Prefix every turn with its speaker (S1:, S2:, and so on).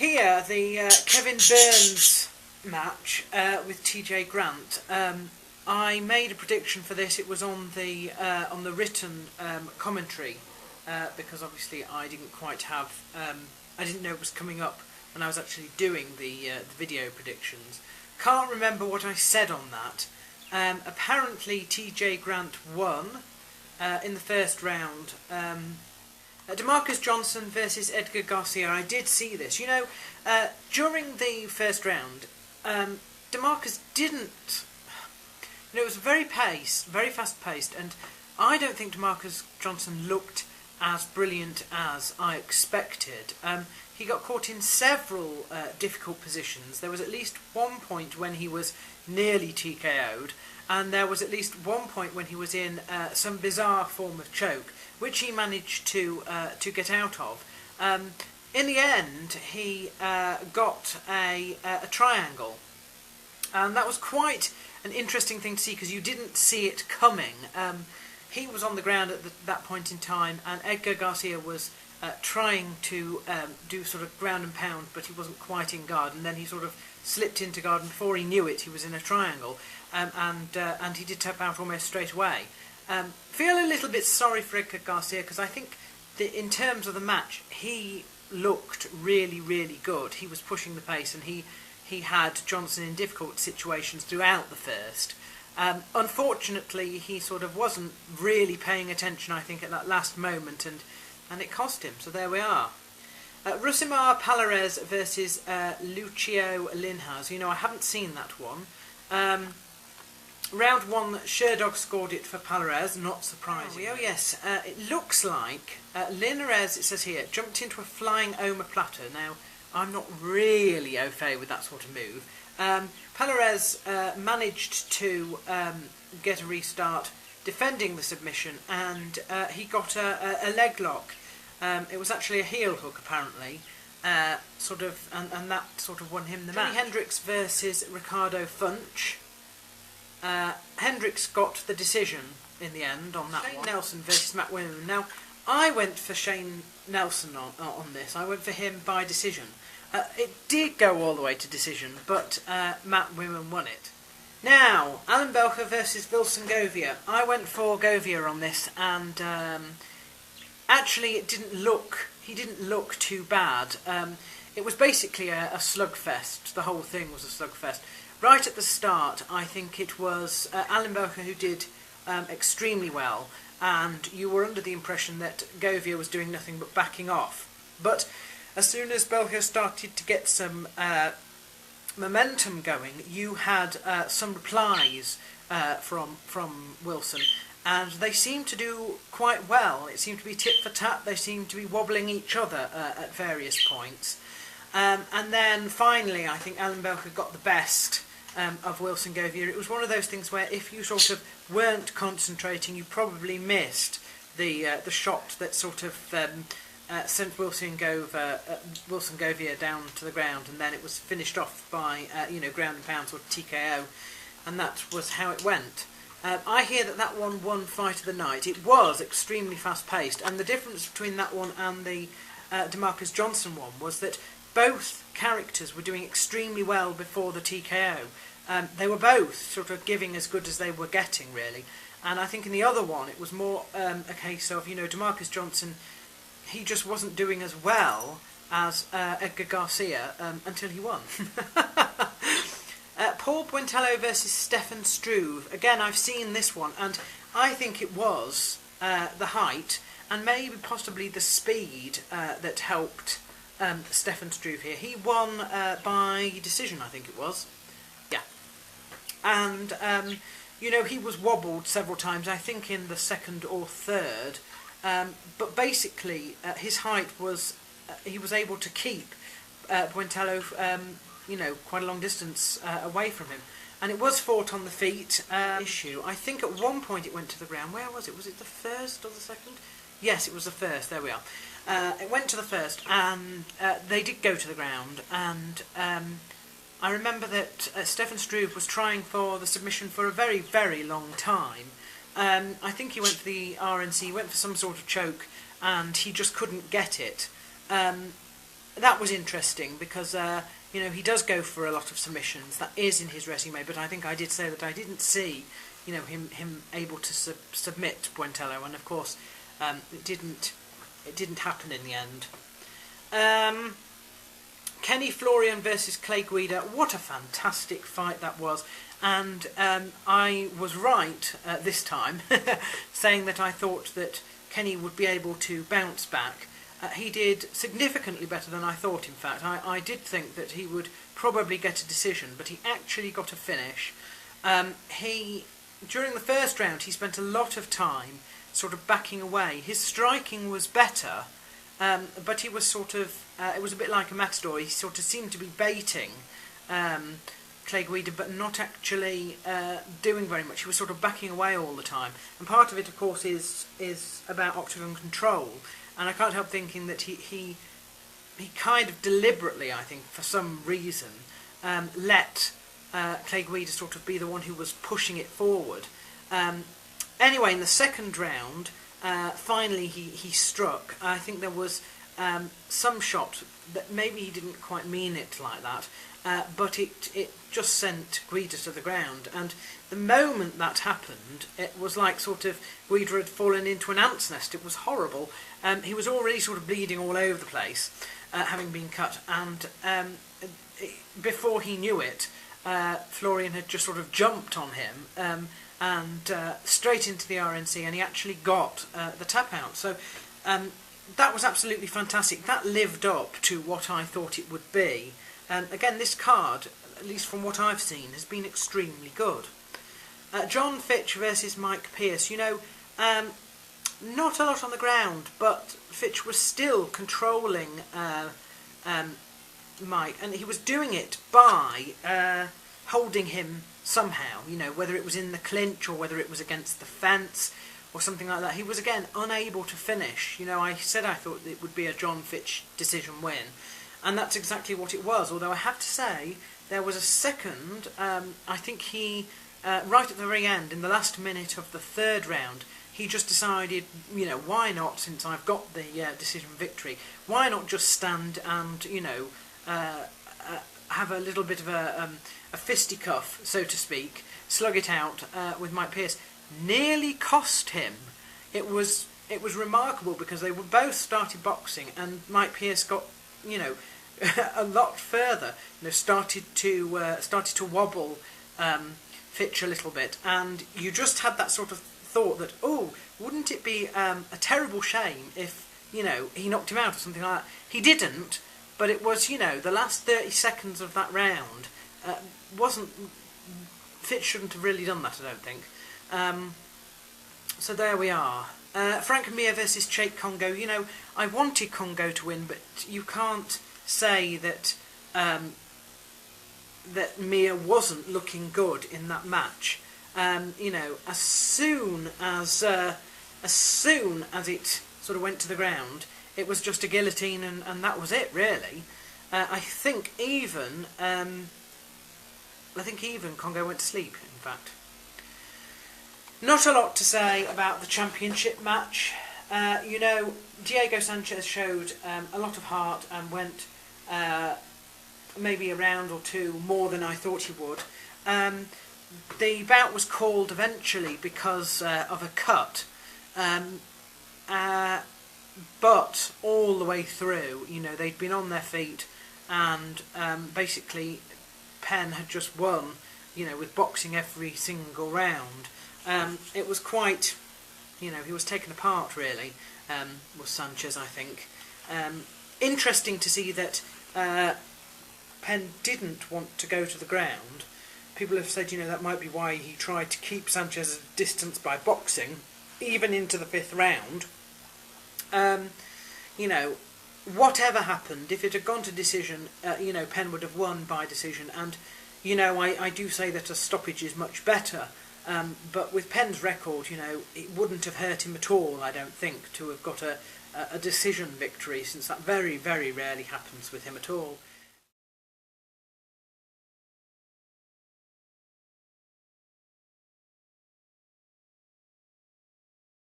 S1: Here, the Kevin Burns match with TJ Grant. I made a prediction for this. It was on the written commentary because obviously I didn't quite have. I didn't know it was coming up when I was actually doing the video predictions. Can't remember what I said on that. Apparently, TJ Grant won in the first round. DeMarcus Johnson versus Edgar Garcia. I did see this. You know, during the first round, DeMarcus didn't. You know, it was very fast-paced, and I don't think DeMarcus Johnson looked as brilliant as I expected. He got caught in several difficult positions. There was at least one point when he was nearly TKO'd, and there was at least one point when he was in some bizarre form of choke, which he managed to get out of. In the end, he got a triangle, and that was quite an interesting thing to see because you didn't see it coming. He was on the ground at that point in time, and Edgar Garcia was trying to do sort of ground and pound, but he wasn't quite in guard, and then he sort of slipped into guard, and before he knew it, he was in a triangle, and he did tap out almost straight away. Feel a little bit sorry for Edgar Garcia because I think that in terms of the match, he looked really, really good. He was pushing the pace, and he had Johnson in difficult situations throughout the first. Unfortunately, he sort of wasn't really paying attention, I think, at that last moment, and it cost him. So there we are. Rusimar Palhares versus Lucio Linhas. You know, I haven't seen that one. Round one, Sherdog scored it for Palhares, not surprising. Oh yes, it looks like Linares, it says here, jumped into a flying omoplata. Now, I'm not really au fait with that sort of move. Palhares managed to get a restart defending the submission, and he got a leg lock. It was actually a heel hook, apparently, and that sort of won him the match. Hendricks versus Ricardo Funch. Hendricks got the decision in the end on that one. Shane Nelson versus Matt Wiman. Now, I went for Shane Nelson on this. I went for him by decision. It did go all the way to decision, but Matt Wiman won it. Now, Alan Belcher versus Wilson Govia. I went for Govia on this, and actually he didn't look too bad. It was basically a slugfest. The whole thing was a slugfest. Right at the start, I think it was Alan Belcher who did extremely well, and you were under the impression that Govia was doing nothing but backing off. But as soon as Belcher started to get some momentum going, you had some replies from Wilson, and they seemed to do quite well. It seemed to be tit for tat. They seemed to be wobbling each other at various points. And then finally, I think Alan Belcher got the best of Wilson Govia. It was one of those things where if you sort of weren't concentrating, you probably missed the shot that sort of sent Wilson Govia down to the ground, and then it was finished off by ground and pound, sort of TKO, and that was how it went. I hear that one won Fight of the Night. It was extremely fast-paced, and the difference between that one and the DeMarcus Johnson one was that both characters were doing extremely well before the TKO. They were both sort of giving as good as they were getting, really. And I think in the other one, it was more a case of, DeMarcus Johnson, he just wasn't doing as well as Edgar Garcia until he won. Paul Buentello versus Stefan Struve. Again, I've seen this one, and I think it was the height and maybe possibly the speed that helped Stefan Struve here. He won by decision, I think it was. Yeah. And, he was wobbled several times, I think in the second or third. But basically, his height was... he was able to keep Buentello, quite a long distance away from him. And it was fought on the feet. Issue. I think at one point it went to the ground. Where was it? Was it the first or the second? Yes, it was the first. There we are. It went to the first, and they did go to the ground, and I remember that Stefan Struve was trying for the submission for a very, very long time. I think he went for the RNC, went for some sort of choke, and he just couldn't get it. that was interesting because he does go for a lot of submissions. That is in his resume, but I think I did say that I didn't see him able to submit Buentello, and of course it didn't happen in the end. Kenny Florian versus Clay Guida. What a fantastic fight that was. And I was right this time, saying that I thought that Kenny would be able to bounce back. He did significantly better than I thought, in fact. I did think that he would probably get a decision, but he actually got a finish. During the first round, he spent a lot of time sort of backing away. His striking was better, but he was sort of... it was a bit like a matador. He sort of seemed to be baiting Clay Guida, but not actually doing very much. He was sort of backing away all the time. And part of it, of course, is about octagon control. And I can't help thinking that he kind of deliberately, I think, for some reason, let Clay Guida sort of be the one who was pushing it forward. Anyway, in the second round, finally he struck. I think there was some shot that maybe he didn't quite mean it like that, but it just sent Guida to the ground. And the moment that happened, it was like sort of Guida had fallen into an ant's nest. It was horrible. He was already sort of bleeding all over the place, having been cut, and before he knew it, Florian had just sort of jumped on him and straight into the RNC, and he actually got the tap out. So that was absolutely fantastic. That lived up to what I thought it would be. And again, this card, at least from what I've seen, has been extremely good. John Fitch versus Mike Pierce. Not a lot on the ground, but Fitch was still controlling Mike, and he was doing it by holding him somehow, whether it was in the clinch or whether it was against the fence or something like that. He was, again, unable to finish. I said I thought it would be a John Fitch decision win, and that's exactly what it was, although I have to say there was a second, I think he, right at the very end, in the last minute of the third round, he just decided, why not, since I've got the decision victory, why not just stand and, have a little bit of a fisticuff, so to speak, slug it out with Mike Pierce. Nearly cost him. It was remarkable because they were both started boxing, and Mike Pierce got, a lot further. Started to wobble Fitch a little bit, and you just had that sort of thought that, oh, wouldn't it be a terrible shame if he knocked him out or something like that. He didn't, but it was the last 30 seconds of that round wasn't. Fitch shouldn't have really done that, I don't think. So there we are. Frank Mir versus Chait Congo. I wanted Congo to win, but you can't say that that Mir wasn't looking good in that match. As soon as it sort of went to the ground, it was just a guillotine, and that was it, really. I think even Congo went to sleep, in fact. Not a lot to say about the championship match. Diego Sanchez showed a lot of heart and went maybe a round or two more than I thought he would. The bout was called eventually because of a cut, but all the way through, they'd been on their feet, and basically Penn had just won, with boxing every single round. It was quite, he was taken apart, really, was Sanchez, I think. Interesting to see that Penn didn't want to go to the ground. People have said, that might be why he tried to keep Sanchez at a distance by boxing, even into the fifth round. Whatever happened, if it had gone to decision, Penn would have won by decision. And, I do say that a stoppage is much better. But with Penn's record, it wouldn't have hurt him at all, I don't think, to have got a decision victory, since that very, very rarely happens with him at all.